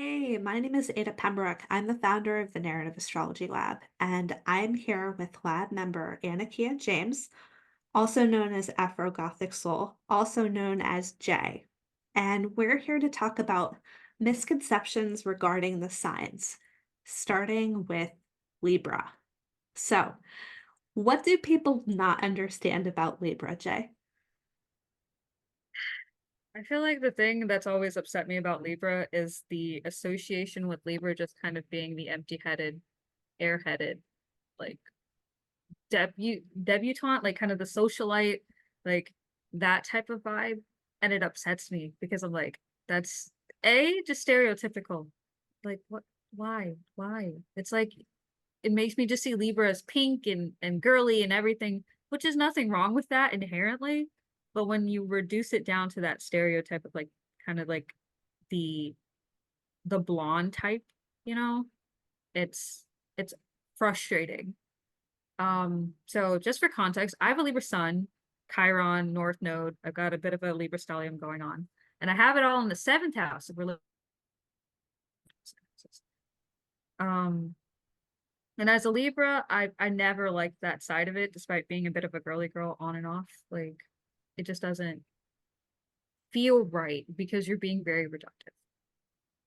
Hey, my name is Ada Pembroke. I'm the founder of the Narrative Astrology Lab, and I'm here with lab member Annanikka James, also known as Afro Gothic Soul, also known as Jay. And we're here to talk about misconceptions regarding the signs, starting with Libra. So, what do people not understand about Libra, Jay? I feel like the thing that's always upset me about Libra is the association with Libra just kind of being the empty-headed, airheaded, like debutante, like kind of the socialite, like that type of vibe. And it upsets me because I'm like, that's just stereotypical. Like what why? It's like it makes me just see Libra as pink and girly and everything, which is nothing wrong with that inherently. But when you reduce it down to that stereotype of like kind of like the the blonde type, you know, it's frustrating. So just for context, I have a Libra Sun, Chiron, North Node. I've got a bit of a Libra stellium going on, and I have it all in the seventh house of religion. Um, And as a Libra, I never liked that side of it, despite being a bit of a girly girl on and off. Like it just doesn't feel right because you're being very reductive.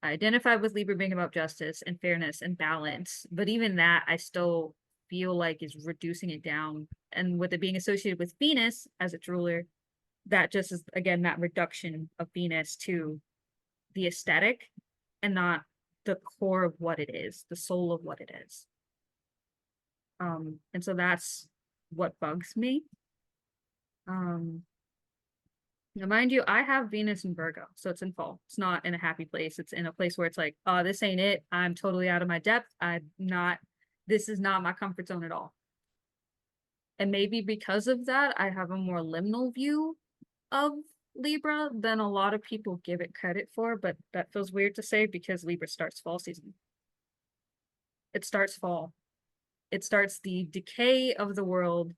I identify with Libra being about justice and fairness and balance, but even that I still feel like is reducing it down. And with it being associated with Venus as its ruler, that just is again that reduction of Venus to the aesthetic and not the core of what it is, the soul of what it is. And so that's what bugs me. Um, Now, mind you, I have Venus in Virgo, so it's in fall. It's not in a happy place. It's in a place where it's like, oh, this ain't it. I'm totally out of my depth. This is not my comfort zone at all. And maybe because of that, I have a more liminal view of Libra than a lot of people give it credit for, but that feels weird to say because Libra starts fall season. It starts fall. It starts the decay of the world,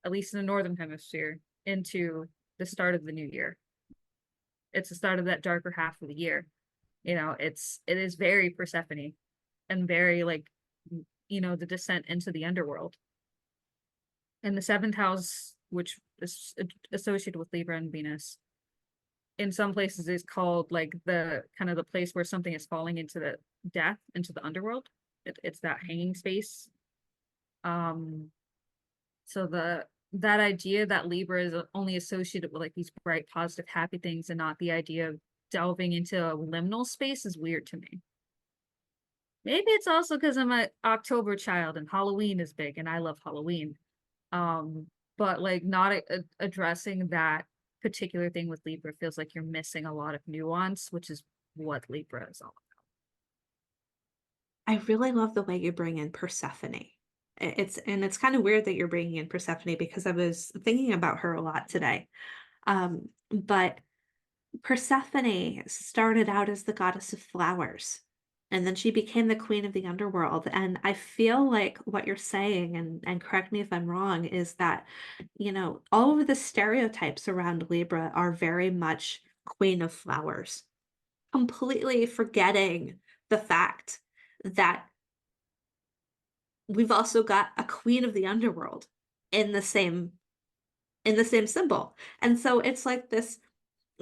at least in the northern hemisphere, into the start of the new year. It's the start of that darker half of the year. It is very Persephone and very like the descent into the underworld. And the seventh house, which is associated with Libra and Venus, in some places is called like the kind of the place where something is falling into the death, into the underworld. It's that hanging space. Um, so that idea that Libra is only associated with like these bright, positive, happy things and not the idea of delving into a liminal space is weird to me. Maybe it's also because I'm an October child and Halloween is big and I love Halloween. But like not addressing that particular thing with Libra feels like you're missing a lot of nuance, which is what Libra is all I really love the way you bring in Persephone. It's kind of weird that you're bringing in Persephone because I was thinking about her a lot today. But Persephone started out as the goddess of flowers, and then she became the queen of the underworld. And I feel like what you're saying, and correct me if I'm wrong, is that, all of the stereotypes around Libra are very much queen of flowers, completely forgetting the fact that we've also got a queen of the underworld in the same symbol. And so it's like this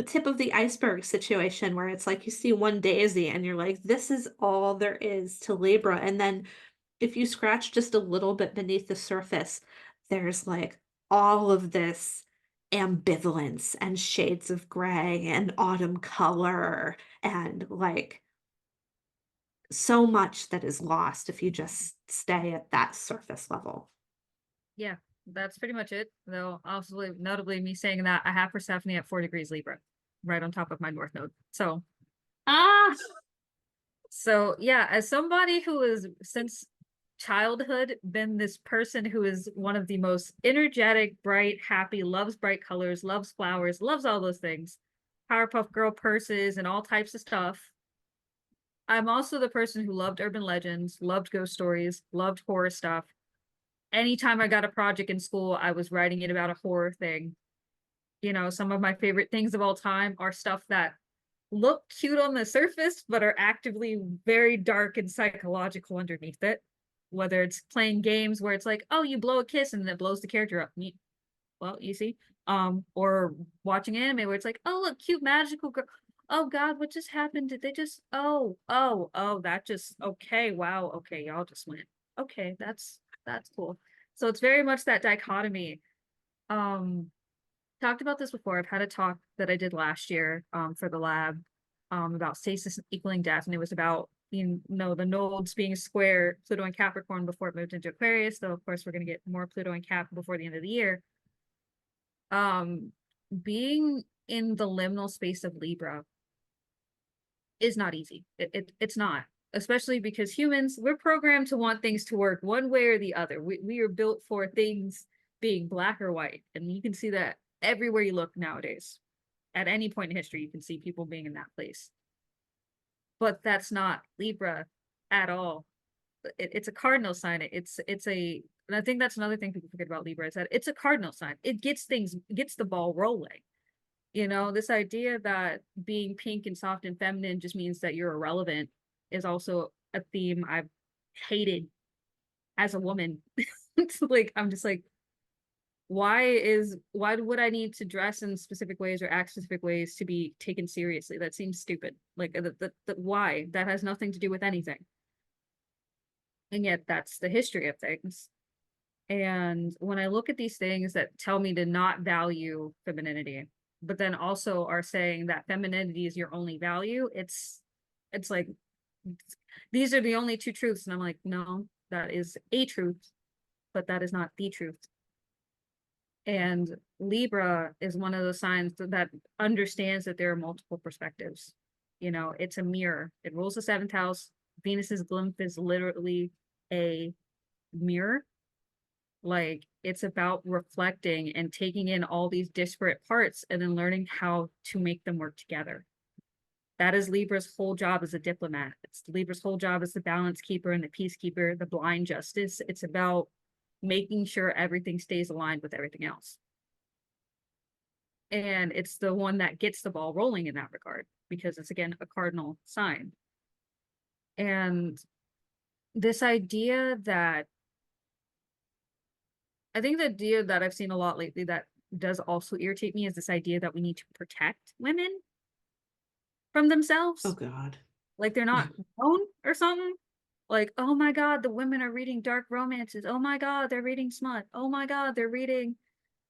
tip of the iceberg situation where it's like you see one daisy and you're like, this is all there is to Libra. And then if you scratch just a little bit beneath the surface, there's like all of this ambivalence and shades of gray and autumn color and like so much that is lost if you just stay at that surface level. yeah, that's pretty much it. Though also notably me saying that I have Persephone at 4 degrees Libra, right on top of my North Node. Ah, So yeah, as somebody who has since childhood been this person who is one of the most energetic, bright, happy, loves bright colors, loves flowers, loves all those things, Powerpuff Girl purses and all types of stuff. I'm also the person who loved urban legends, loved ghost stories, loved horror stuff. Anytime I got a project in school, I was writing it about a horror thing. Some of my favorite things of all time are stuff that look cute on the surface, but are actively very dark and psychological underneath it. Whether it's playing games where it's like, oh, you blow a kiss and it blows the character up. Well, you see. Or watching anime where it's like, oh, look, cute magical girl. Oh God, what just happened? Did they just oh, that just okay, wow, okay, y'all just went. Okay, that's cool. So it's very much that dichotomy. Um, talked about this before. I've had a talk that I did last year for the lab about stasis equaling death, and it was about the nodes being square Pluto and Capricorn before it moved into Aquarius. So of course we're gonna get more Pluto and Cap before the end of the year. Being in the liminal space of Libra is not easy. It's not, especially because humans, we're programmed to want things to work one way or the other. We are built for things being black or white, and you can see that everywhere you look nowadays. At any point in history, you can see people being in that place. But that's not Libra at all. It's a cardinal sign. And I think that's another thing people forget about Libra is that it's a cardinal sign. It gets the ball rolling. This idea that being pink and soft and feminine just means that you're irrelevant is also a theme I've hated as a woman. It's like, I'm just like, why would I need to dress in specific ways or act specific ways to be taken seriously? That seems stupid. Like, why? That has nothing to do with anything. And yet that's the history of things. And when I look at these things that tell me to not value femininity, but then also are saying that femininity is your only value, it's like these are the only two truths. And I'm like, no, that is a truth, but that is not the truth. And Libra is one of those signs that understands that there are multiple perspectives. It's a mirror. It rules the seventh house. Venus's glymph is literally a mirror. Like, it's about reflecting and taking in all these disparate parts and then learning how to make them work together. That is Libra's whole job as a diplomat. It's Libra's whole job as the balance keeper and the peacekeeper, the blind justice. It's about making sure everything stays aligned with everything else. And it's the one that gets the ball rolling in that regard, because it's, again, a cardinal sign. And this idea that I think the idea that I've seen a lot lately that does also irritate me is this idea that we need to protect women from Oh themselves. God. Like they're not known or something. Like, oh my God, the women are reading dark romances. Oh my God, they're reading smut. Oh my God, they're reading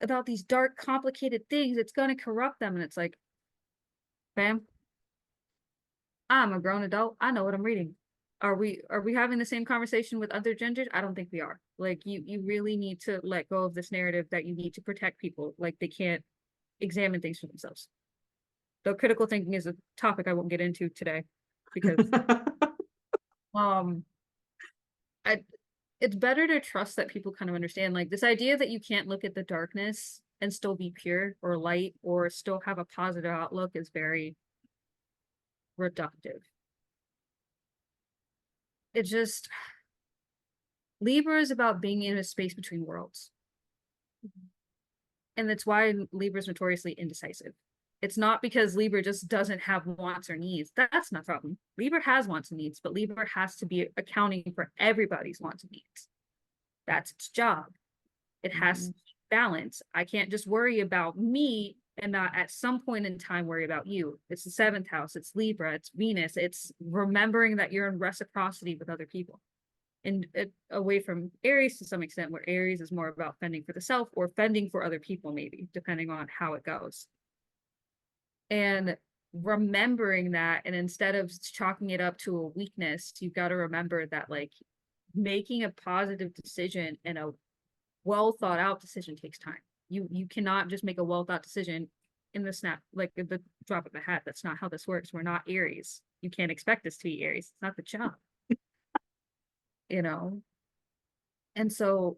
about these dark, complicated things. It's going to corrupt them. And it's like, bam, I'm a grown adult. I know what I'm reading. Are we having the same conversation with other genders? I don't think we are. Like, you really need to let go of this narrative that you need to protect people. Like, they can't examine things for themselves. Though critical thinking is a topic I won't get into today because um I it's better to trust that people kind of understand, like, this idea that you can't look at the darkness and still be pure or light or still have a positive outlook is very reductive. It just Libra is about being in a space between worlds. And that's why Libra is notoriously indecisive. It's not because Libra just doesn't have wants or needs. That's not a problem. Libra has wants and needs, but Libra has to be accounting for everybody's wants and needs. That's its job. It has balance. I can't just worry about me and not at some point in time worry about you. It's the seventh house. It's Libra. It's Venus. It's remembering that you're in reciprocity with other people. And away from Aries to some extent, where Aries is more about fending for the self or fending for other people, maybe, depending on how it goes. And remembering that, and instead of chalking it up to a weakness, you've got to remember that, like, making a positive decision and a well thought out decision takes time. You cannot just make a well thought decision in the snap, like the drop of a hat. That's not how this works. We're not Aries. You can't expect us to be Aries. It's not the job. And so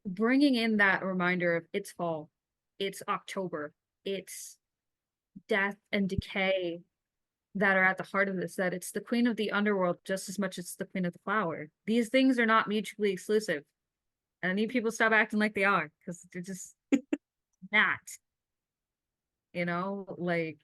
bringing in that reminder of it's fall, it's October, it's death and decay that are at the heart of this, that it's the queen of the underworld just as much as it's the queen of the flower. These things are not mutually exclusive. And I need people to stop acting like they are, because they're just not. Like,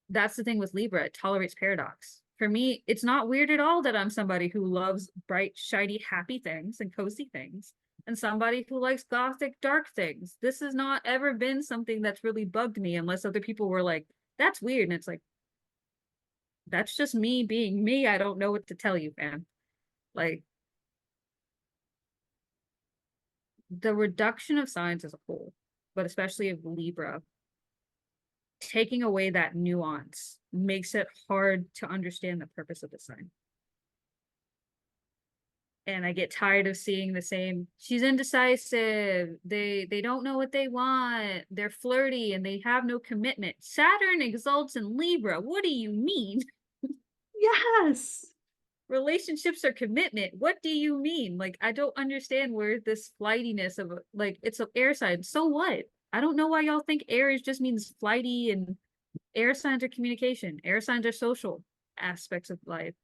that's the thing with Libra, it tolerates paradox. For me, it's not weird at all that I'm somebody who loves bright, shiny, happy things and cozy things, and somebody who likes gothic, dark things. This has not ever been something that's really bugged me unless other people were like, that's weird. And it's like, that's just me being me. I don't know what to tell you, fam. Like, the reduction of signs as a whole, but especially of Libra, taking away that nuance makes it hard to understand the purpose of the sign. And I get tired of seeing the same, she's indecisive, they don't know what they want, they're flirty and they have no commitment. Saturn exalts in Libra. What do you mean? Yes. Relationships are commitment. What do you mean? Like, I don't understand where this flightiness of, like, it's an air sign. So what? I don't know why y'all think air just means flighty, and air signs are communication. Air signs are social aspects of life.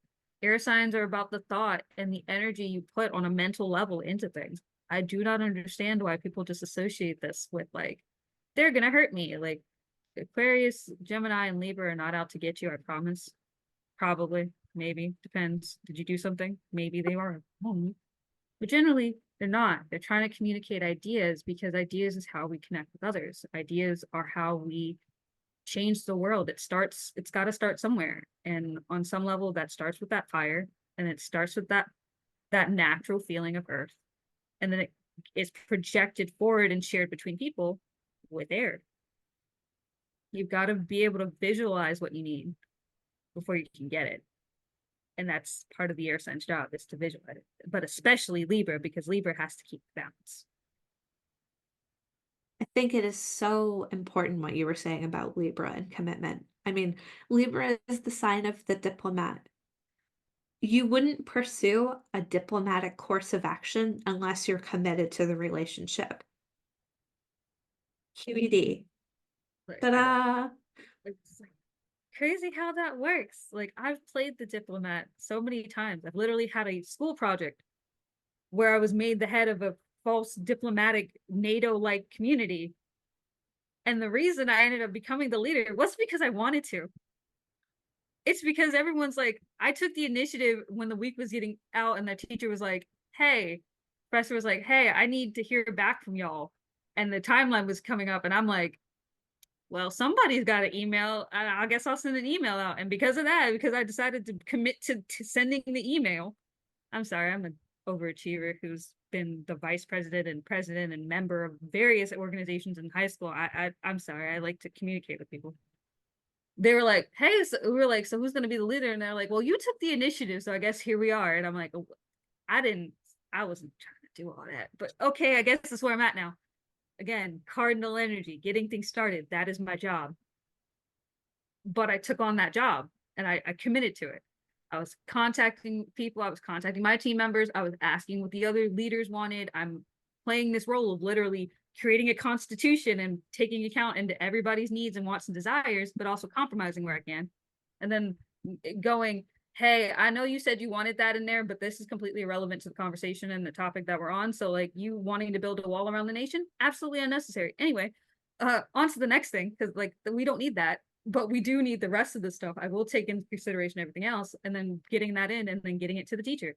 Air signs are about the thought and the energy you put on a mental level into things. I do not understand why people just associate this with, like, they're gonna hurt me. Like, Aquarius, Gemini, and Libra are not out to get you, I promise. Probably, maybe, depends. Did you do something? Maybe they are. But generally, they're not. They're trying to communicate ideas, because ideas is how we connect with others. Ideas are how we change the world. It's got to start somewhere. And on some level, that starts with that fire, and it starts with that natural feeling of earth. And then it is projected forward and shared between people with air. You've got to be able to visualize what you need before you can get it. And that's part of the air sign's job, is to visualize it. But especially Libra, because Libra has to keep balance. I think it is so important what you were saying about Libra and commitment. I mean, Libra is the sign of the diplomat. You wouldn't pursue a diplomatic course of action unless you're committed to the relationship. QED. Like, Ta-da! it's like crazy how that works. Like, I've played the diplomat so many times. I've literally had a school project where I was made the head of a false diplomatic NATO-like community. And the reason I ended up becoming the leader was because I wanted to. It's because everyone's like, I took the initiative when the week was getting out, and the teacher was like, hey, professor was like, hey, I need to hear back from y'all. And the timeline was coming up, and I'm like, well, somebody's got an email. I guess I'll send an email out. And because of that, because I decided to commit to sending the email, I'm sorry, I'm an overachiever who's been the vice president and president and member of various organizations in high school. I'm sorry, I like to communicate with people. They were like, hey, so we were like, so who's going to be the leader? And they're like, well, you took the initiative, so I guess here we are. And I'm like, oh, I wasn't trying to do all that, but okay, I guess that's where I'm at now. Again, cardinal energy, getting things started. That is my job. But I took on that job, and I committed to it. I was contacting people. I was contacting my team members. I was asking what the other leaders wanted. I'm playing this role of literally creating a constitution and taking account into everybody's needs and wants and desires, but also compromising where I can. And then going, hey, I know you said you wanted that in there, but this is completely irrelevant to the conversation and the topic that we're on. So, like, you wanting to build a wall around the nation, absolutely unnecessary. Anyway, on to the next thing, because, like, we don't need that, but we do need the rest of the stuff. I will take into consideration everything else, and then getting that in, and then getting it to the teacher.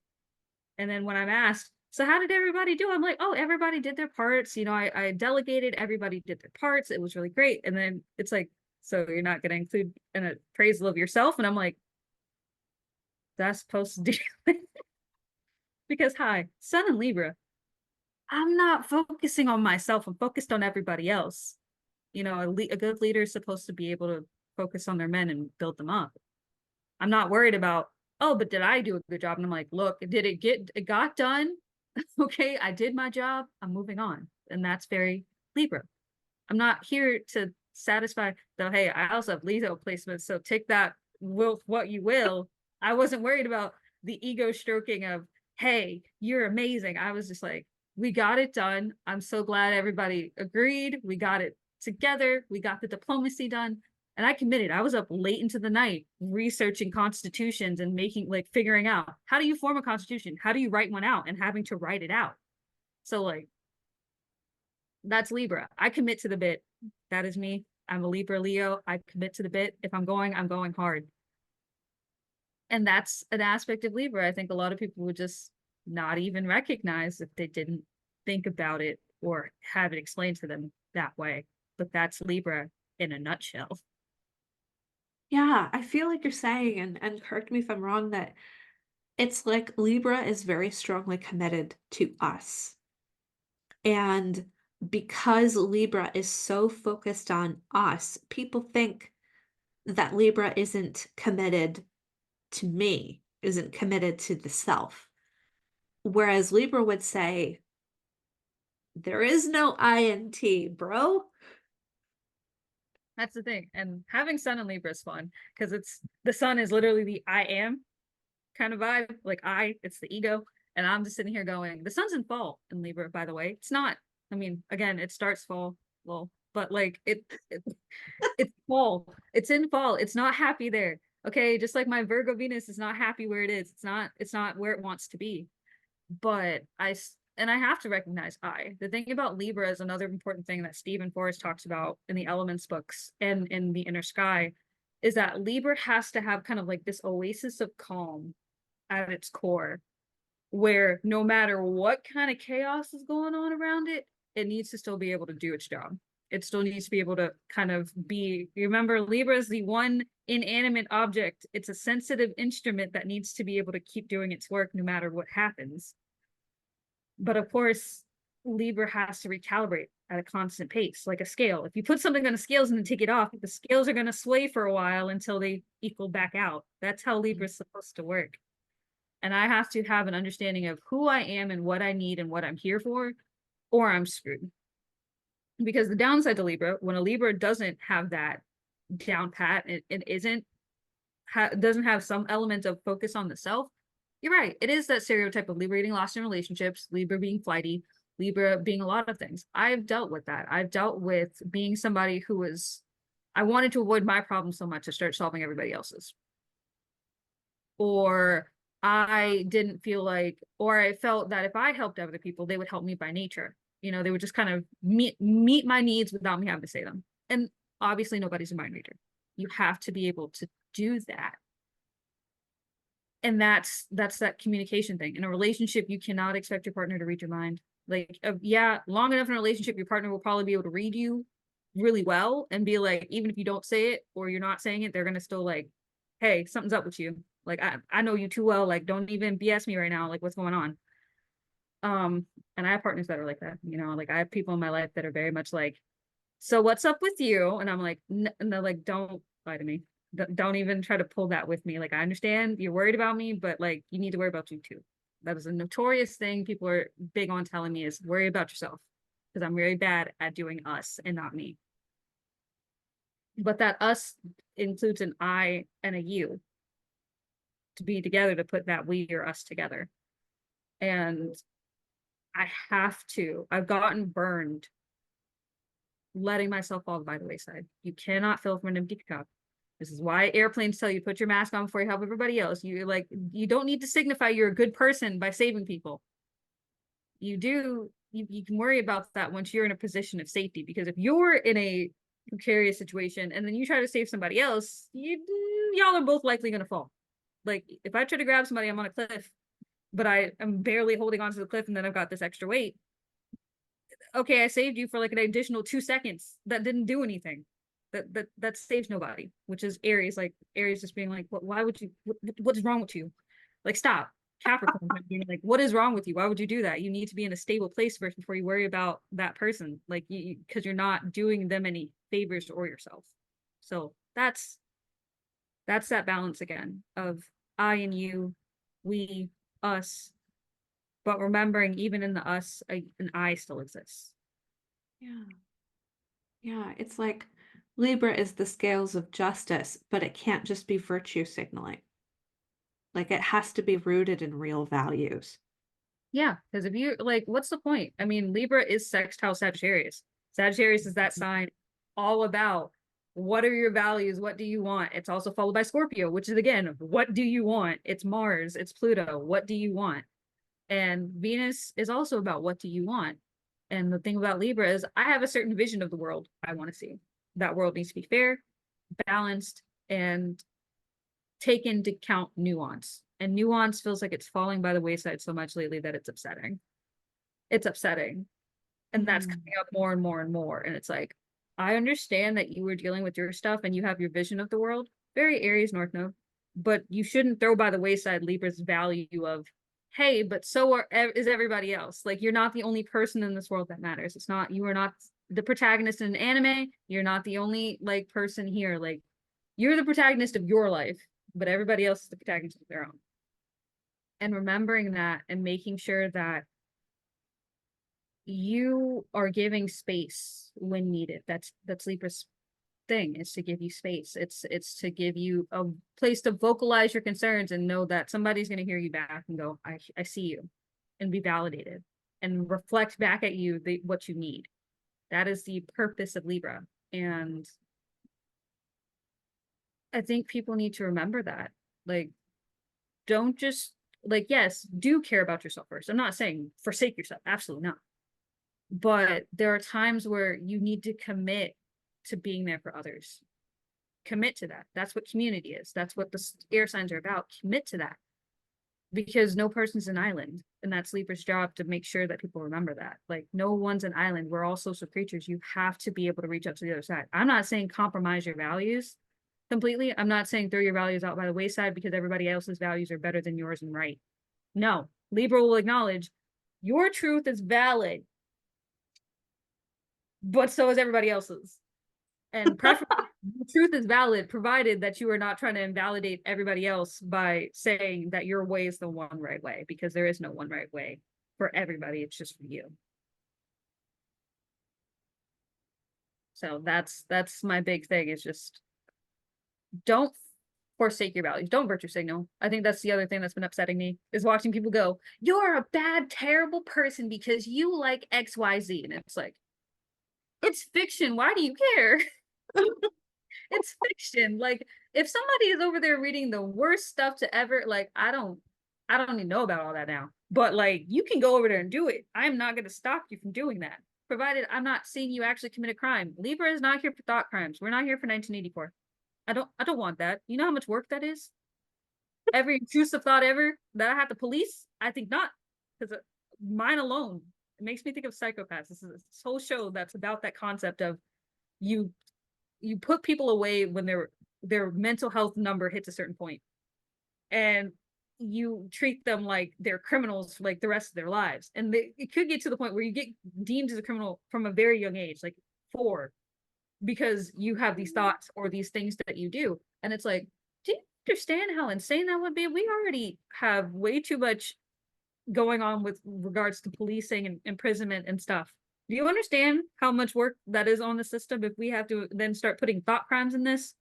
And then when I'm asked, so how did everybody do? I'm like, oh, everybody did their parts. You know, I delegated, everybody did their parts. It was really great. And then it's like, so you're not going to include an appraisal of yourself? And I'm like, that's supposed to do it. Because, hi, Sun and Libra, I'm not focusing on myself. I'm focused on everybody else. You know, a good leader is supposed to be able to focus on their men and build them up. I'm not worried about, oh, but did I do a good job? And I'm like, look, it got done? Okay, I did my job. I'm moving on. And that's very Libra. I'm not here to satisfy, though. Hey, I also have Leo placements, so take that with what you will. I wasn't worried about the ego stroking of, hey, you're amazing. I was just like, we got it done. I'm so glad everybody agreed. We got it together. We got the diplomacy done. And I committed. I was up late into the night researching constitutions and figuring out, how do you form a constitution? How do you write one out? And having to write it out. So, like, that's Libra. I commit to the bit. That is me. I'm a Libra Leo. I commit to the bit. If I'm going hard. And that's an aspect of Libra I think a lot of people would just not even recognize if they didn't think about it or have it explained to them that way. But that's Libra in a nutshell. Yeah, I feel like you're saying, and correct me if I'm wrong, that it's like Libra is very strongly committed to us. And because Libra is so focused on us, people think that Libra isn't committed to me, isn't committed to the self. Whereas Libra would say, there is no INT, bro. That's the thing. And having Sun in Libra is fun because it's the Sun is literally the I am kind of vibe. Like it's the ego. And I'm just sitting here going, the Sun's in fall in Libra, by the way. It's not, I mean, again, it starts fall, well, but like it's fall. It's in fall. It's not happy there. Okay. Just like my Virgo Venus is not happy where it is. It's not where it wants to be. But and I have to recognize the thing about Libra is another important thing that Stephen Forrest talks about in the Elements books and in the Inner Sky is that Libra has to have kind of like this oasis of calm at its core, where no matter what kind of chaos is going on around it, it needs to still be able to do its job. It still needs to be able to kind of be, remember, Libra is the one inanimate object. It's a sensitive instrument that needs to be able to keep doing its work no matter what happens. But of course, Libra has to recalibrate at a constant pace, like a scale. If you put something on the scales and then take it off, the scales are going to sway for a while until they equal back out. That's how Libra is supposed to work. And I have to have an understanding of who I am and what I need and what I'm here for, or I'm screwed. Because the downside to Libra, when a Libra doesn't have that down pat, it doesn't have some element of focus on the self. You're right. It is that stereotype of Libra getting lost in relationships, Libra being flighty, Libra being a lot of things. I've dealt with that. I've dealt with being somebody who was, I wanted to avoid my problems so much to start solving everybody else's. Or I didn't feel like, or I felt that if I helped other people, they would help me by nature. You know, they would just kind of meet my needs without me having to say them. And obviously nobody's a mind reader. You have to be able to do that. And that's that communication thing. In a relationship, you cannot expect your partner to read your mind. Like, yeah, long enough in a relationship, your partner will probably be able to read you really well and be like, even if you don't say it or you're not saying it, they're gonna still like, hey, something's up with you. Like, I know you too well. Like, don't even BS me right now. Like, what's going on? And I have partners that are like that, you know, like I have people in my life that are very much like, so what's up with you? And I'm like, and they're like, don't lie to me. Don't even try to pull that with me. Like, I understand you're worried about me, but like, you need to worry about you too. That is a notorious thing people are big on telling me is worry about yourself because I'm very bad at doing us and not me. But that us includes an I and a you to be together to put that we or us together. And I've gotten burned letting myself fall by the wayside. You cannot fill from an empty cup. This is why airplanes tell you put your mask on before you help everybody else. You don't need to signify you're a good person by saving people. You can worry about that once you're in a position of safety, because if you're in a precarious situation and then you try to save somebody else, y'all are both likely going to fall. Like if I try to grab somebody, I'm on a cliff, but I am barely holding onto the cliff and then I've got this extra weight. Okay, I saved you for like an additional 2 seconds. That didn't do anything. That saves nobody, which is Aries. Like Aries just being like, why would you, what's wrong with you? Like, stop. Capricorn being like, what is wrong with you? Why would you do that? You need to be in a stable place first before you worry about that person. Like, because you're not doing them any favors or yourself. So that's that balance again of I and you, we, us, but remembering even in the us, an I still exists. Yeah. Yeah, it's like Libra is the scales of justice, but it can't just be virtue signaling. Like it has to be rooted in real values. Yeah, because if you like, what's the point? I mean, Libra is sextile Sagittarius. Sagittarius is that sign all about what are your values? What do you want? It's also followed by Scorpio, which is again, what do you want? It's Mars, it's Pluto. What do you want? And Venus is also about what do you want? And the thing about Libra is I have a certain vision of the world I want to see. that world needs to be fair, balanced, and take into account nuance. And nuance feels like it's falling by the wayside so much lately that it's upsetting. It's upsetting. And that's Mm. coming up more and more and more. And it's like, I understand that you were dealing with your stuff and you have your vision of the world, very Aries North Node, but you shouldn't throw by the wayside Libra's value of, hey, but is everybody else. Like, you're not the only person in this world that matters. It's not, you are not the protagonist in an anime. You're not the only like person here. Like, you're the protagonist of your life, but everybody else is the protagonist of their own. And remembering that and making sure that you are giving space when needed. That's Libra's thing, is to give you space. It's to give you a place to vocalize your concerns and know that somebody's going to hear you back and go, I see you, and be validated and reflect back at you what you need. That is the purpose of Libra. And I think people need to remember that. Like, don't just, like, yes, do care about yourself first. I'm not saying forsake yourself. Absolutely not. But there are times where you need to commit to being there for others. Commit to that. That's what community is. That's what the air signs are about. Commit to that. Because no person's an island. And that's Libra's job to make sure that people remember that. Like, no one's an island. We're all social creatures. You have to be able to reach out to the other side. I'm not saying compromise your values completely. I'm not saying throw your values out by the wayside because everybody else's values are better than yours and right. No. Libra will acknowledge your truth is valid, but so is everybody else's. And preferably, the truth is valid, provided that you are not trying to invalidate everybody else by saying that your way is the one right way, because there is no one right way for everybody. It's just for you. So that's my big thing, is just don't forsake your values. Don't virtue signal. I think that's the other thing that's been upsetting me, is watching people go, you're a bad, terrible person because you like XYZ. And it's like, it's fiction. Why do you care? It's fiction. Like, if somebody is over there reading the worst stuff to ever, like, I don't even know about all that now. But like, you can go over there and do it. I'm not gonna stop you from doing that, provided I'm not seeing you actually commit a crime. Libra is not here for thought crimes. We're not here for 1984. I don't want that. You know how much work that is? Every intrusive thought ever that I have to police? I think not. Because mine alone, it makes me think of psychopaths. This is this whole show that's about that concept of you you put people away when their mental health number hits a certain point, and you treat them like they're criminals for like the rest of their lives. And it could get to the point where you get deemed as a criminal from a very young age, like 4, because you have these thoughts or these things that you do. And it's like, do you understand how insane that would be? We already have way too much going on with regards to policing and imprisonment and stuff. Do you understand how much work that is on the system if we have to then start putting thought crimes in this?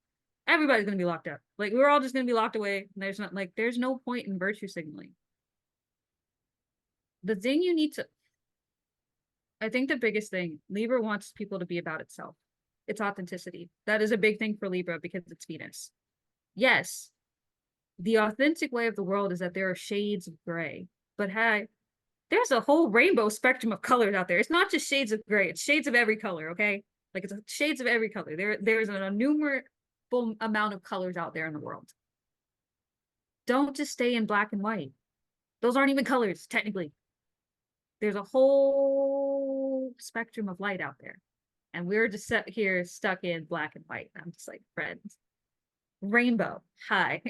Everybody's going to be locked up. Like, we're all just going to be locked away. There's no point in virtue signaling. The thing you need to, I think the biggest thing, Libra wants people to be about itself. It's authenticity. That is a big thing for Libra because it's Venus. Yes, the authentic way of the world is that there are shades of gray, but hey, there's a whole rainbow spectrum of colors out there. It's not just shades of gray, it's shades of every color, okay? Like, it's shades of every color. There's an innumerable amount of colors out there in the world. Don't just stay in black and white. Those aren't even colors, technically. There's a whole spectrum of light out there. And we're just here stuck in black and white. I'm just like, friends. Rainbow. Hi.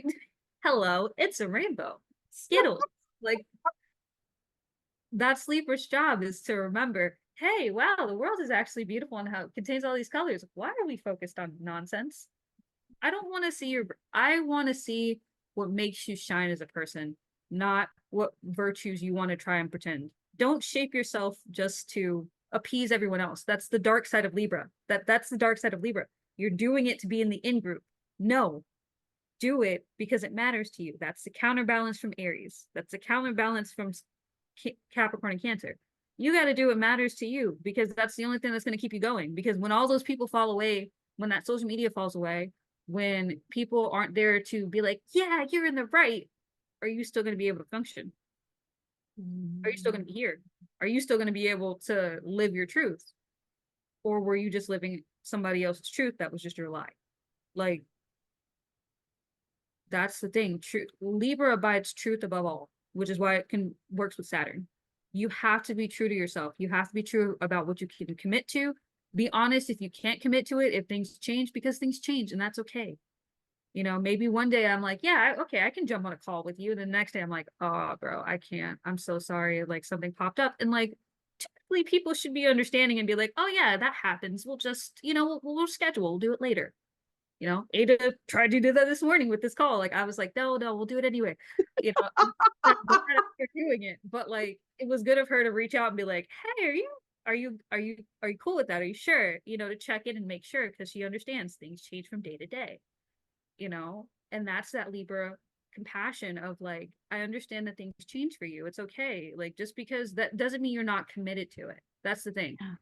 Hello, it's a rainbow. Skittles. Like, that's Sleeper's job, is to remember, hey, wow, the world is actually beautiful and how it contains all these colors. Why are we focused on nonsense? I don't want to see I want to see what makes you shine as a person, not what virtues you want to try and pretend. Don't shape yourself just to appease everyone else. That's the dark side of Libra. That's the dark side of Libra. You're doing it to be in the in group. No, do it because it matters to you. That's the counterbalance from Aries. That's the counterbalance from Capricorn and Cancer. You got to do what matters to you, because that's the only thing that's going to keep you going. Because when all those people fall away, when that social media falls away, when people aren't there to be like, yeah, you're in the right, are you still going to be able to function? Are you still going to be here? Are you still going to be able to live your truth? Or were you just living somebody else's truth that was just your lie. Like, that's the thing. Truth, Libra abides truth above all, which is why it can works with Saturn. You have to be true to yourself. You have to be true about what you can commit to. Be honest if you can't commit to it, if things change, because things change, and that's okay. You know, maybe one day I'm like, yeah, okay, I can jump on a call with you. The next day I'm like, oh, bro, I can't. I'm so sorry. Like something popped up. And like, typically people should be understanding and be like, oh, yeah, that happens. We'll just, we'll schedule, we'll do it later. Ada tried to do that this morning with this call. Like, I was like, no, we'll do it anyway. I'm glad you're doing it. But like, it was good of her to reach out and be like, hey, are you cool with that? Are you sure? To check in and make sure, because she understands things change from day to day. And that's that Libra compassion of like, I understand that things change for you. It's okay. Like, just because that doesn't mean you're not committed to it. That's the thing. Yeah.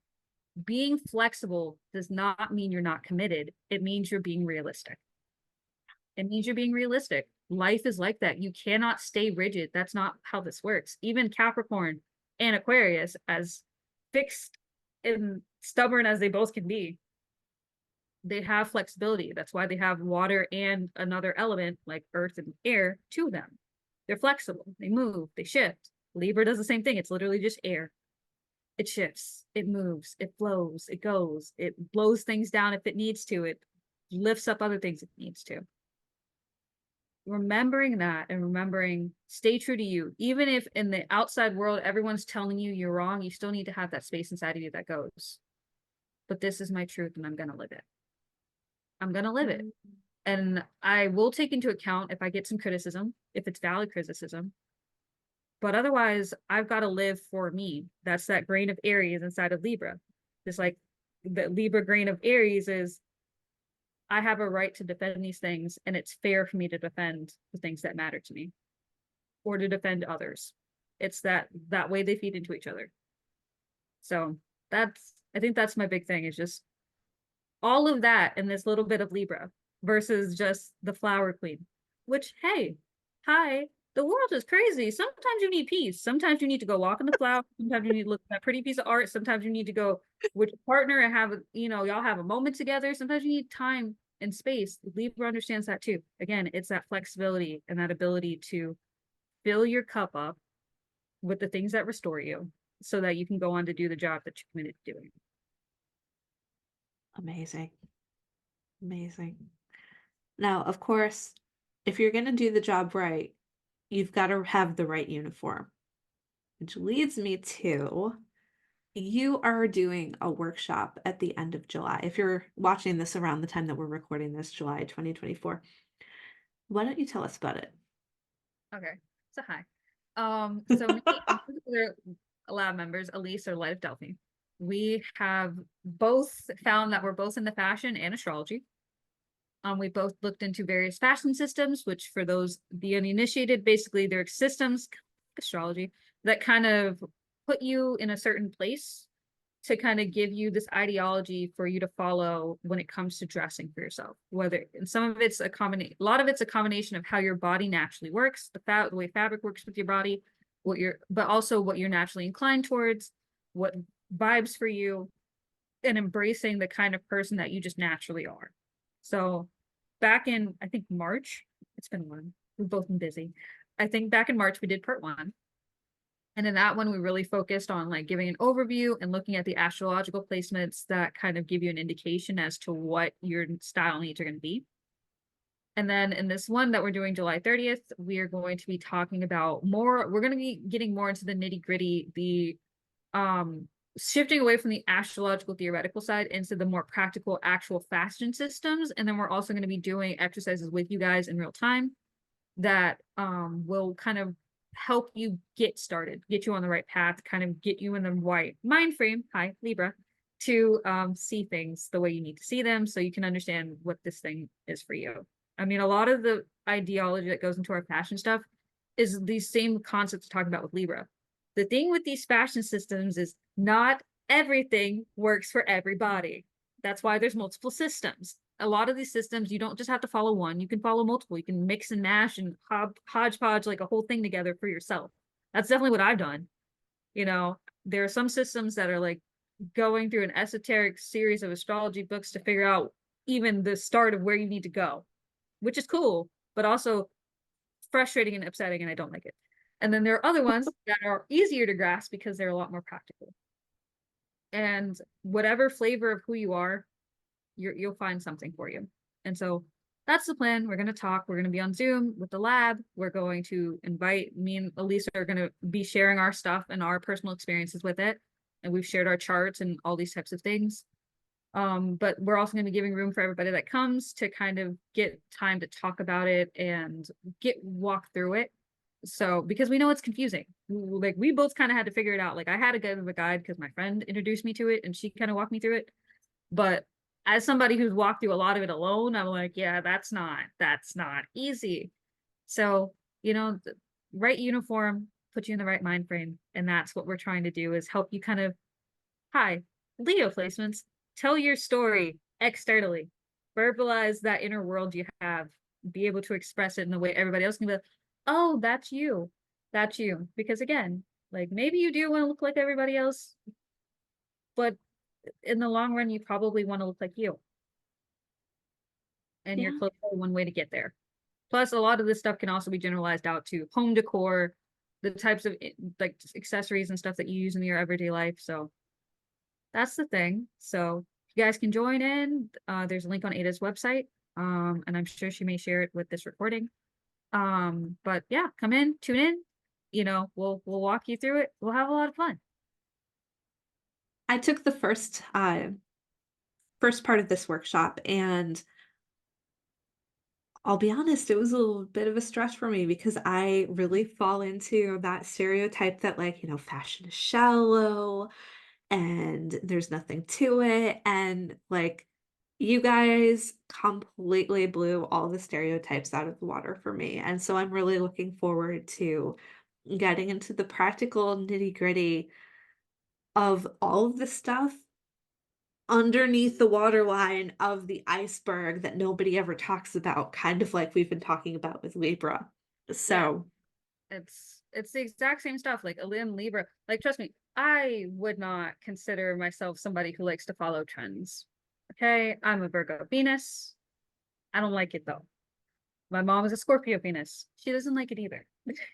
Being flexible does not mean you're not committed. It means you're being realistic. It means you're being realistic. Life is like that. You cannot stay rigid. That's not how this works. Even Capricorn and Aquarius, as fixed and stubborn as they both can be, they have flexibility. That's why they have water and another element like earth and air to them. They're flexible. They move. They shift. Libra does the same thing. It's literally just air. It shifts, it moves, it flows, it goes, it blows things down if it needs to, it lifts up other things if it needs to. Remembering that and remembering, stay true to you. Even if in the outside world, everyone's telling you you're wrong, you still need to have that space inside of you that goes, but this is my truth and I'm going to live it. I'm going to live it. And I will take into account if I get some criticism, if it's valid criticism. But otherwise, I've got to live for me. That's that grain of Aries inside of Libra. Just like the Libra grain of Aries is, I have a right to defend these things, and it's fair for me to defend the things that matter to me or to defend others. It's that way they feed into each other. So I think that's my big thing, is just all of that in this little bit of Libra versus just the flower queen, which, hey, hi, the world is crazy. Sometimes you need peace. Sometimes you need to go walk in the flower. Sometimes you need to look at that pretty piece of art. Sometimes you need to go with your partner and have, y'all have a moment together. Sometimes you need time and space. Libra understands that too. Again, it's that flexibility and that ability to fill your cup up with the things that restore you so that you can go on to do the job that you're committed to doing. Amazing. Amazing. Now, of course, if you're going to do the job right, you've got to have the right uniform, which leads me to, you are doing a workshop at the end of July. If you're watching this around the time that we're recording this, July 2024, why don't you tell us about it? Okay, so hi. So me and two other lab members, Elise or Light of Delphi, we have both found that we're both into fashion and astrology. We both looked into various fashion systems, which for those the uninitiated, basically they're systems, astrology, that kind of put you in a certain place to kind of give you this ideology for you to follow when it comes to dressing for yourself. Whether, and some of it's a combination, a lot of it's a combination of how your body naturally works, the way fabric works with your body, but also what you're naturally inclined towards, what vibes for you, and embracing the kind of person that you just naturally are. So back in, I think March, it's been a while, we've both been busy. I think back in March, we did part 1. And in that one, we really focused on like giving an overview and looking at the astrological placements that kind of give you an indication as to what your style needs are going to be. And then in this one that we're doing July 30th, we are going to be talking about more, we're going to be getting more into the nitty gritty, the shifting away from the astrological theoretical side into the more practical actual fashion systems. And then we're also going to be doing exercises with you guys in real time that will kind of help you get started, get you on the right path, kind of get you in the right mind frame, hi Libra, to see things the way you need to see them so you can understand what this thing is for you. I mean, a lot of the ideology that goes into our fashion stuff is these same concepts we're talking about with Libra. The thing with these fashion systems is not everything works for everybody. That's why there's multiple systems. A lot of these systems, you don't just have to follow one. You can follow multiple. You can mix and mash and hodgepodge like a whole thing together for yourself. That's definitely what I've done. There are some systems that are like going through an esoteric series of astrology books to figure out even the start of where you need to go, which is cool, but also frustrating and upsetting, and I don't like it. And then there are other ones that are easier to grasp because they're a lot more practical. And whatever flavor of who you are, you'll find something for you. And so that's the plan. We're going to talk. We're going to be on Zoom with the lab. We're going to invite me and Elisa are going to be sharing our stuff and our personal experiences with it. And we've shared our charts and all these types of things. But we're also going to be giving room for everybody that comes to kind of get time to talk about it and walk through it. So because we know it's confusing, like we both kind of had to figure it out. Like I had a bit of a guide because my friend introduced me to it and she kind of walked me through it. But as somebody who's walked through a lot of it alone, I'm like, yeah, that's not easy. So, the right uniform, put you in the right mind frame. And that's what we're trying to do is help you kind of, hi, Leo placements, tell your story externally, verbalize that inner world you have, be able to express it in the way everybody else can be like, oh, that's you. That's you. Because again, like maybe you do want to look like everybody else, but in the long run, you probably want to look like you. And your Yeah. clothes are one way to get there. Plus, a lot of this stuff can also be generalized out to home decor, the types of like accessories and stuff that you use in your everyday life. So that's the thing. So you guys can join in. There's a link on Ada's website. And I'm sure she may share it with this recording. But yeah, come in, tune in. We'll walk you through it. We'll have a lot of fun. I took the first part of this workshop, and I'll be honest, it was a little bit of a stretch for me because I really fall into that stereotype that, like, fashion is shallow and there's nothing to it. And like, you guys completely blew all the stereotypes out of the water for me. And so I'm really looking forward to getting into the practical nitty gritty of all of the stuff underneath the waterline of the iceberg that nobody ever talks about, kind of like we've been talking about with Libra. Yeah, So, it's the exact same stuff. Like a limb Libra. Like trust me, I would not consider myself somebody who likes to follow trends. Okay, I'm a Virgo Venus. I don't like it though. My mom is a Scorpio Venus. She doesn't like it either.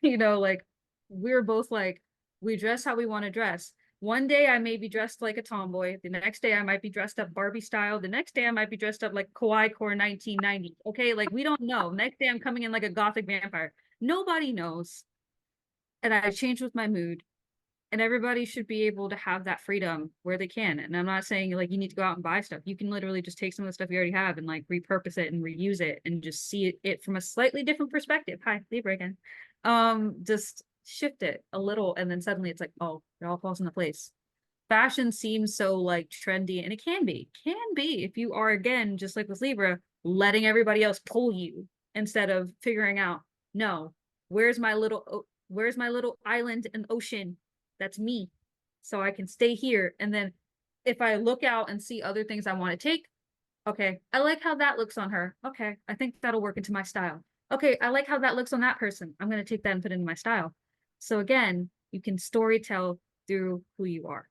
Like we're both like, we dress how we want to dress. One day I may be dressed like a tomboy. The next day I might be dressed up Barbie style. The next day I might be dressed up like Kawaii Core 1990. Okay, like we don't know. Next day I'm coming in like a gothic vampire. Nobody knows. And I change with my mood. And everybody should be able to have that freedom where they can. And I'm not saying like you need to go out and buy stuff. You can literally just take some of the stuff you already have and like repurpose it and reuse it and just see it from a slightly different perspective. Hi, Libra again. Just shift it a little and then suddenly it's like, oh, it all falls into place. Fashion seems so like trendy and it can be if you are again, just like with Libra, letting everybody else pull you instead of figuring out, no, where's my little island and ocean? That's me. So I can stay here. And then if I look out and see other things I want to take, okay, I like how that looks on her. Okay, I think that'll work into my style. Okay, I like how that looks on that person. I'm going to take that and put it in my style. So again, you can story tell through who you are.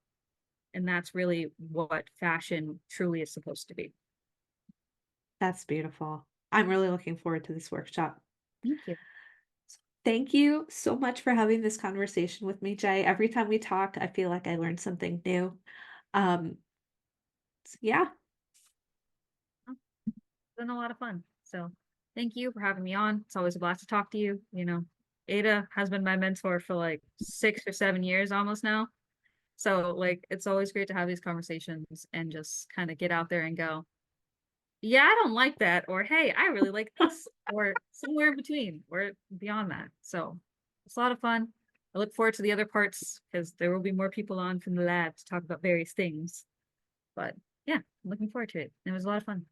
And that's really what fashion truly is supposed to be. that's beautiful. I'm really looking forward to this workshop. Thank you. Thank you so much for having this conversation with me, Jay. Every time we talk, I feel like I learned something new. Um, yeah, It's been a lot of fun. So thank you for having me on. It's always a blast to talk to you. Ada has been my mentor for like 6 or 7 years almost now. So like it's always great to have these conversations and just kind of get out there and go, yeah, I don't like that, or hey, I really like this, or somewhere in between, or beyond that. So it's a lot of fun. I look forward to the other parts because there will be more people on from the lab to talk about various things. But yeah, I'm looking forward to it. It was a lot of fun.